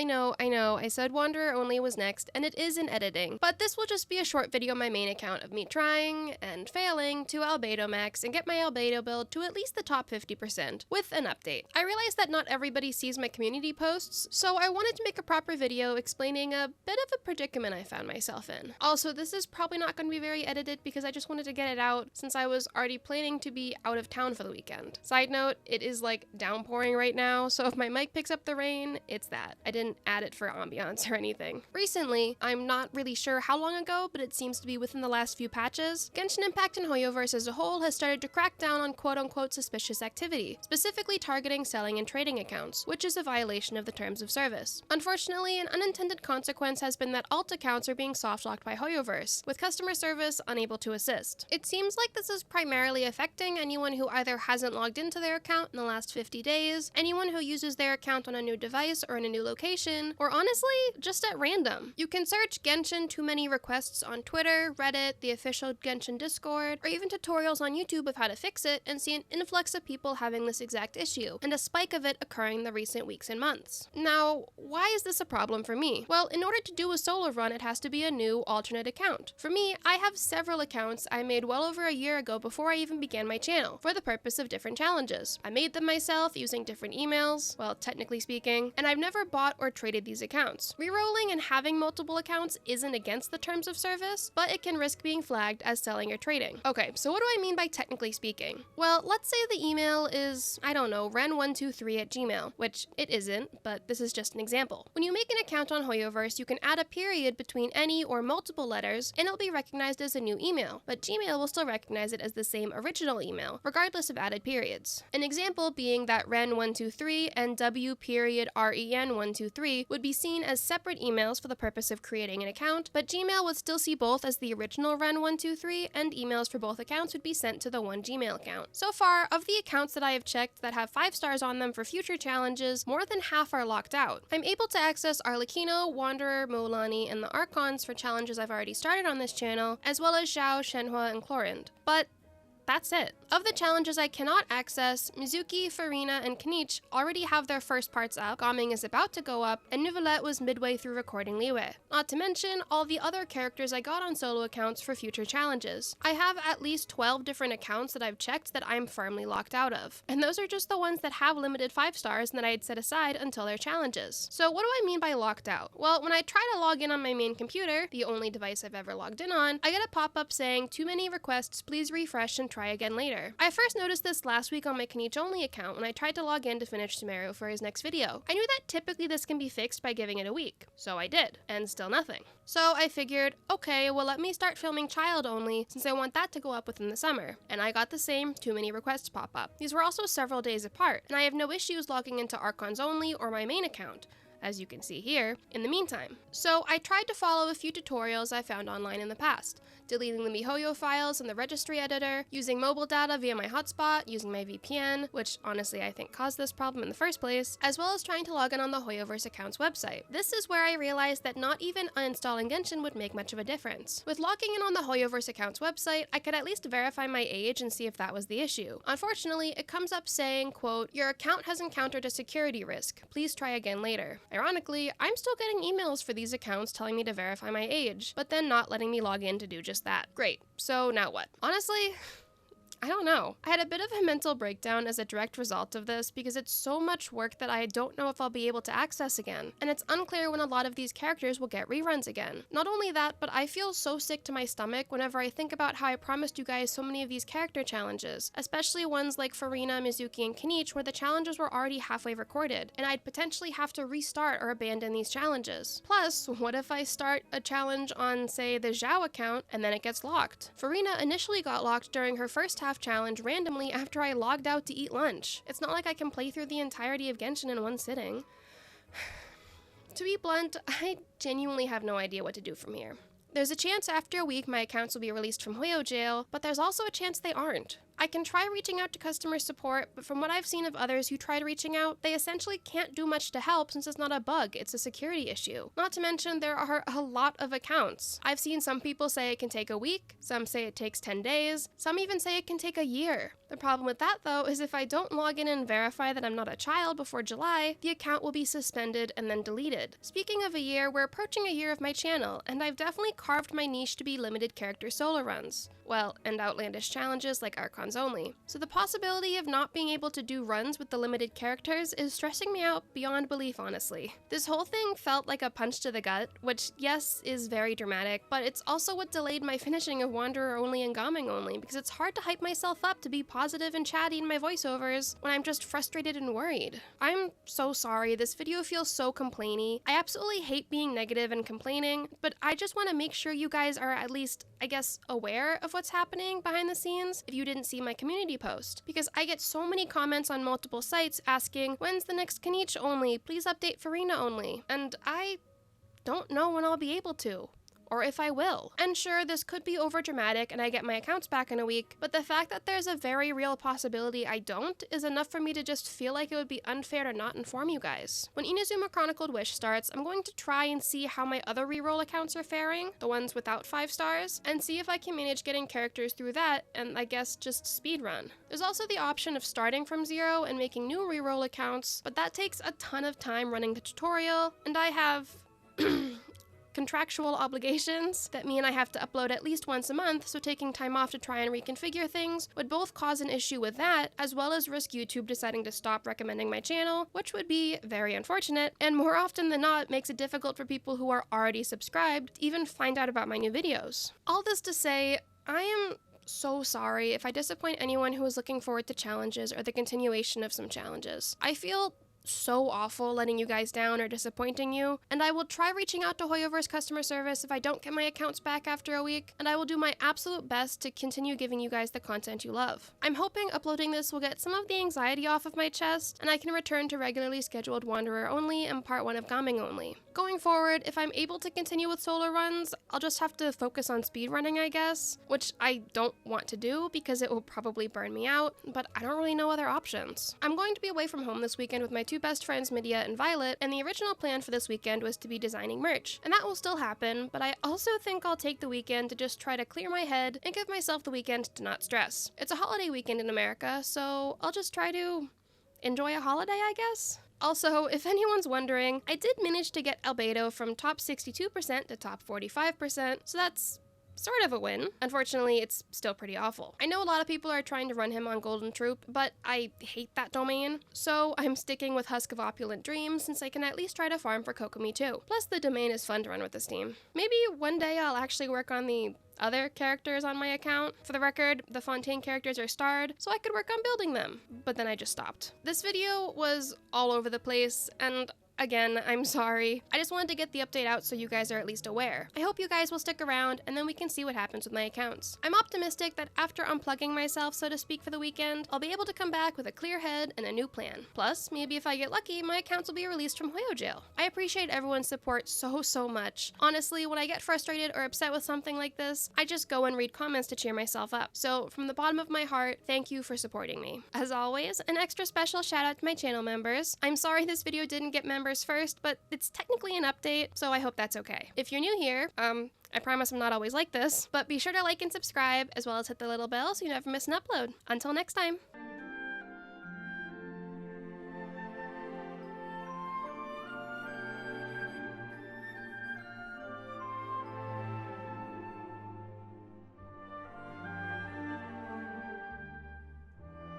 I know, I said Wanderer only was next, and it is in editing, but this will just be a short video on my main account of me trying and failing to albedo max and get my albedo build to at least the top 50%, with an update. I realize that not everybody sees my community posts, so I wanted to make a proper video explaining a bit of a predicament I found myself in. Also, this is probably not going to be very edited because I just wanted to get it out since I was already planning to be out of town for the weekend. Side note, it is like downpouring right now, so if my mic picks up the rain, it's that. I didn't add it for ambiance or anything. Recently, I'm not really sure how long ago, but it seems to be within the last few patches, Genshin Impact and Hoyoverse as a whole has started to crack down on quote-unquote suspicious activity, specifically targeting selling and trading accounts, which is a violation of the terms of service. Unfortunately, an unintended consequence has been that alt accounts are being soft-locked by Hoyoverse, with customer service unable to assist. It seems like this is primarily affecting anyone who either hasn't logged into their account in the last 50 days, anyone who uses their account on a new device or in a new location, or honestly, just at random. You can search Genshin too many requests on Twitter, Reddit, the official Genshin Discord, or even tutorials on YouTube of how to fix it, and see an influx of people having this exact issue, and a spike of it occurring in the recent weeks and months. Now, why is this a problem for me? Well, in order to do a solo run, it has to be a new alternate account. For me, I have several accounts I made well over a year ago before I even began my channel, for the purpose of different challenges. I made them myself using different emails, well, technically speaking, and I've never bought or traded these accounts. Rerolling and having multiple accounts isn't against the terms of service, but it can risk being flagged as selling or trading. Okay, so what do I mean by technically speaking? Well, let's say the email is, I don't know, ren123@gmail, which it isn't, but this is just an example. When you make an account on Hoyoverse, you can add a period between any or multiple letters, and it'll be recognized as a new email, but Gmail will still recognize it as the same original email, regardless of added periods. An example being that ren123 and w.ren123 would be seen as separate emails for the purpose of creating an account, but Gmail would still see both as the original ren123, and emails for both accounts would be sent to the one Gmail account. So far, of the accounts that I have checked that have 5 stars on them for future challenges, more than half are locked out. I'm able to access Arlecchino, Wanderer, Molani, and the Archons for challenges I've already started on this channel, as well as Zhao, Shenhua, and Chlorinde. But that's it. Of the challenges I cannot access, Mizuki, Farina, and Kanich already have their first parts up, Gaming is about to go up, and Neuvillette was midway through recording Liyue. Not to mention all the other characters I got on solo accounts for future challenges. I have at least 12 different accounts that I've checked that I'm firmly locked out of. And those are just the ones that have limited 5 stars and that I had set aside until their challenges. So what do I mean by locked out? Well, when I try to log in on my main computer, the only device I've ever logged in on, I get a pop-up saying, "Too many requests, please refresh and try again later." I first noticed this last week on my Kanich only account when I tried to log in to finish Sumeru for his next video. I knew that typically this can be fixed by giving it a week, so I did, and still nothing. So I figured, okay, well let me start filming child only since I want that to go up within the summer, and I got the same too many requests pop up. These were also several days apart, and I have no issues logging into Archons only or my main account, as you can see here, in the meantime. So I tried to follow a few tutorials I found online in the past, deleting the MiHoYo files in the registry editor, using mobile data via my hotspot, using my VPN, which honestly I think caused this problem in the first place, as well as trying to log in on the Hoyoverse account's website. This is where I realized that not even uninstalling Genshin would make much of a difference. With logging in on the Hoyoverse account's website, I could at least verify my age and see if that was the issue. Unfortunately, it comes up saying, quote, "Your account has encountered a security risk. Please try again later." Ironically, I'm still getting emails for these accounts telling me to verify my age, but then not letting me log in to do just that. Great, so now what? Honestly, I don't know. I had a bit of a mental breakdown as a direct result of this because it's so much work that I don't know if I'll be able to access again, and it's unclear when a lot of these characters will get reruns again. Not only that, but I feel so sick to my stomach whenever I think about how I promised you guys so many of these character challenges, especially ones like Farina, Mizuki, and Kanich where the challenges were already halfway recorded, and I'd potentially have to restart or abandon these challenges. Plus, what if I start a challenge on, say, the Zhao account and then it gets locked? Farina initially got locked during her first half challenge randomly after I logged out to eat lunch. It's not like I can play through the entirety of Genshin in one sitting. To be blunt, I genuinely have no idea what to do from here. There's a chance after a week my accounts will be released from Hoyo jail, but there's also a chance they aren't. I can try reaching out to customer support, but from what I've seen of others who tried reaching out, they essentially can't do much to help since it's not a bug, it's a security issue. Not to mention there are a lot of accounts. I've seen some people say it can take a week, some say it takes 10 days, some even say it can take a year. The problem with that though is if I don't log in and verify that I'm not a child before July, the account will be suspended and then deleted. Speaking of a year, we're approaching a year of my channel, and I've definitely carved my niche to be limited character solo runs. Well, and outlandish challenges like Archons only. So the possibility of not being able to do runs with the limited characters is stressing me out beyond belief, honestly. This whole thing felt like a punch to the gut, which yes, is very dramatic, but it's also what delayed my finishing of Wanderer only and Gaming only, because it's hard to hype myself up to be positive and chatty in my voiceovers when I'm just frustrated and worried. I'm so sorry, this video feels so complainy. I absolutely hate being negative and complaining, but I just want to make sure you guys are at least, I guess, aware of what's happening behind the scenes if you didn't see my community post, because I get so many comments on multiple sites asking, when's the next Kaniche only? Please update Farina only. And I don't know when I'll be able to, or if I will. And sure, this could be overdramatic and I get my accounts back in a week, but the fact that there's a very real possibility I don't is enough for me to just feel like it would be unfair to not inform you guys. When Inazuma Chronicled Wish starts, I'm going to try and see how my other reroll accounts are faring, the ones without 5 stars, and see if I can manage getting characters through that and I guess just speedrun. There's also the option of starting from 0 and making new reroll accounts, but that takes a ton of time running the tutorial, and I have contractual obligations that mean I have to upload at least once a month, so taking time off to try and reconfigure things would both cause an issue with that, as well as risk YouTube deciding to stop recommending my channel, which would be very unfortunate, and more often than not makes it difficult for people who are already subscribed to even find out about my new videos. All this to say, I am so sorry if I disappoint anyone who is looking forward to challenges or the continuation of some challenges. I feel so awful letting you guys down or disappointing you, and I will try reaching out to Hoyoverse customer service if I don't get my accounts back after a week, and I will do my absolute best to continue giving you guys the content you love. I'm hoping uploading this will get some of the anxiety off of my chest, and I can return to regularly scheduled Wanderer only and part 1 of Gaming only. Going forward, if I'm able to continue with solo runs, I'll just have to focus on speedrunning, I guess, which I don't want to do because it will probably burn me out, but I don't really know other options. I'm going to be away from home this weekend with my 2 best friends, Midea and Violet, and the original plan for this weekend was to be designing merch, and that will still happen, but I also think I'll take the weekend to just try to clear my head and give myself the weekend to not stress. It's a holiday weekend in America, so I'll just try to enjoy a holiday, I guess? Also, if anyone's wondering, I did manage to get Albedo from top 62% to top 45%, so that's sort of a win. Unfortunately, it's still pretty awful. I know a lot of people are trying to run him on Golden Troop, but I hate that domain, so I'm sticking with Husk of Opulent Dreams since I can at least try to farm for Kokomi too. Plus, the domain is fun to run with this team. Maybe one day I'll actually work on the other characters on my account. For the record, the Fontaine characters are starred, so I could work on building them, but then I just stopped. This video was all over the place, and again, I'm sorry. I just wanted to get the update out so you guys are at least aware. I hope you guys will stick around and then we can see what happens with my accounts. I'm optimistic that after unplugging myself, so to speak, for the weekend, I'll be able to come back with a clear head and a new plan. Plus, maybe if I get lucky, my accounts will be released from Hoyo jail. I appreciate everyone's support so much. Honestly, when I get frustrated or upset with something like this, I just go and read comments to cheer myself up. So from the bottom of my heart, thank you for supporting me. As always, an extra special shout out to my channel members. I'm sorry this video didn't get members first, but it's technically an update, so I hope that's okay. If you're new here, I promise I'm not always like this, but be sure to like and subscribe, as well as hit the little bell so you never miss an upload. Until next time!